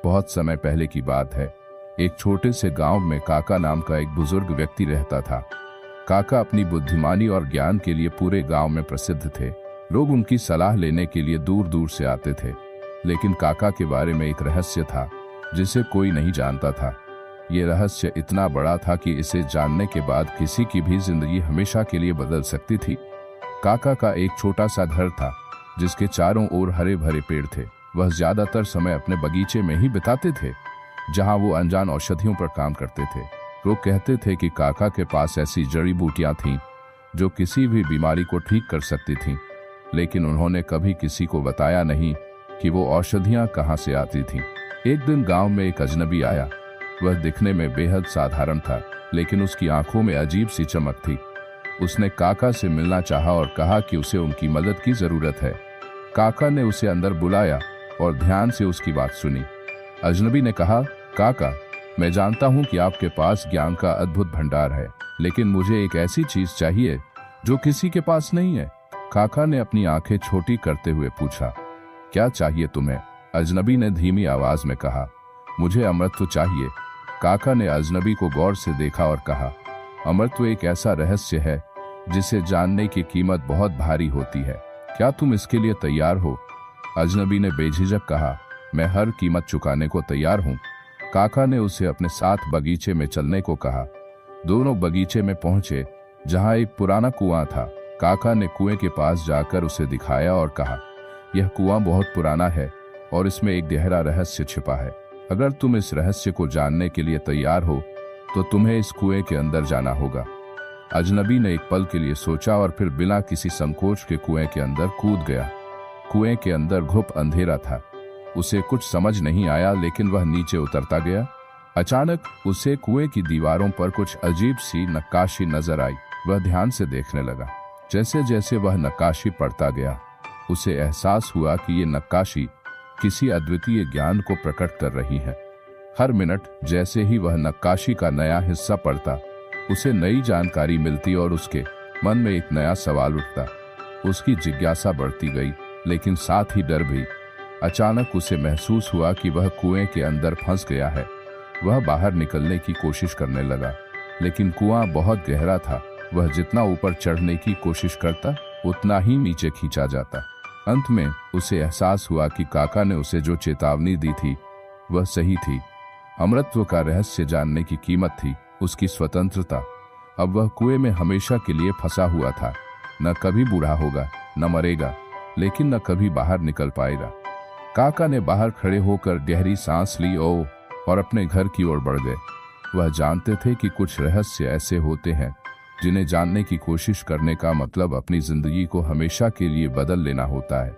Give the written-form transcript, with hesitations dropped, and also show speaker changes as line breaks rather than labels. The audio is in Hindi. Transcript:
बहुत समय पहले की बात है। एक छोटे से गांव में काका नाम का एक बुजुर्ग व्यक्ति रहता था। काका अपनी बुद्धिमानी और ज्ञान के लिए पूरे गांव में प्रसिद्ध थे। लोग उनकी सलाह लेने के लिए दूर दूर से आते थे। लेकिन काका के बारे में एक रहस्य था जिसे कोई नहीं जानता था। ये रहस्य इतना बड़ा था कि इसे जानने के बाद किसी की भी जिंदगी हमेशा के लिए बदल सकती थी। काका का एक छोटा सा घर था जिसके चारों ओर हरे भरे पेड़ थे। वह ज्यादातर समय अपने बगीचे में ही बिताते थे, जहां वो अनजान औषधियों पर काम करते थे। लोग कहते थे कि काका के पास ऐसी जड़ी बूटियां थीं जो किसी भी बीमारी को ठीक कर सकती थीं, लेकिन उन्होंने कभी किसी को बताया नहीं कि वो औषधियां कहां से आती थीं। एक दिन गांव में एक अजनबी आया। वह दिखने में बेहद साधारण था, लेकिन उसकी आंखों में अजीब सी चमक थी। उसने काका से मिलना चाहा और कहा कि उसे उनकी मदद की जरूरत है। काका ने उसे अंदर बुलाया और ध्यान से उसकी बात सुनी। अजनबी ने कहा, काका, मैं जानता हूं कि आपके पास ज्ञान का अद्भुत भंडार है, लेकिन मुझे एक ऐसी चीज चाहिए जो किसी के पास नहीं है। काका ने अपनी आंखें छोटी करते हुए पूछा, क्या चाहिए तुम्हें? अजनबी ने धीमी आवाज में कहा, मुझे अमृतत्व चाहिए। काका ने अजनबी को गौर से देखा और कहा, अमृतत्व एक ऐसा रहस्य है जिसे जानने की कीमत बहुत भारी होती है। क्या तुम इसके लिए तैयार हो? अजनबी ने बेझिझक कहा, मैं हर कीमत चुकाने को तैयार हूं। काका ने उसे अपने साथ बगीचे में चलने को कहा। दोनों बगीचे में पहुंचे जहां एक पुराना कुआं था। काका ने कुएं के पास जाकर उसे दिखाया और कहा, यह कुआं बहुत पुराना है और इसमें एक गहरा रहस्य छिपा है। अगर तुम इस रहस्य को जानने के लिए तैयार हो तो तुम्हें इस कुएं के अंदर जाना होगा। अजनबी ने एक पल के लिए सोचा और फिर बिना किसी संकोच के कुएं के अंदर कूद गया। कुएं के अंदर घुप अंधेरा था। उसे कुछ समझ नहीं आया, लेकिन वह नीचे उतरता गया। अचानक उसे कुएं की दीवारों पर कुछ अजीब सी नक्काशी नजर आई। वह ध्यान से देखने लगा। जैसे जैसे वह नक्काशी पढ़ता गया, उसे एहसास हुआ कि ये नक्काशी किसी अद्वितीय ज्ञान को प्रकट कर रही है। हर मिनट जैसे ही वह नक्काशी का नया हिस्सा पढ़ता, उसे नई जानकारी मिलती और उसके मन में एक नया सवाल उठता। उसकी जिज्ञासा बढ़ती गई, लेकिन साथ ही डर भी। अचानक उसे महसूस हुआ कि वह कुएं के अंदर फंस गया है। वह बाहर निकलने की कोशिश करने लगा, लेकिन कुआं बहुत गहरा था। वह जितना ऊपर चढ़ने की कोशिश करता, उतना ही नीचे खींचा जाता। अंत में उसे एहसास हुआ कि काका ने उसे जो चेतावनी दी थी वह सही थी। अमृतत्व का रहस्य जानने की कीमत थी उसकी स्वतंत्रता। अब वह कुएं में हमेशा के लिए फंसा हुआ था। न कभी बूढ़ा होगा, न मरेगा, लेकिन न कभी बाहर निकल पाएगा। काका ने बाहर खड़े होकर गहरी सांस ली और अपने घर की ओर बढ़ गए। वह जानते थे कि कुछ रहस्य ऐसे होते हैं जिन्हें जानने की कोशिश करने का मतलब अपनी जिंदगी को हमेशा के लिए बदल लेना होता है।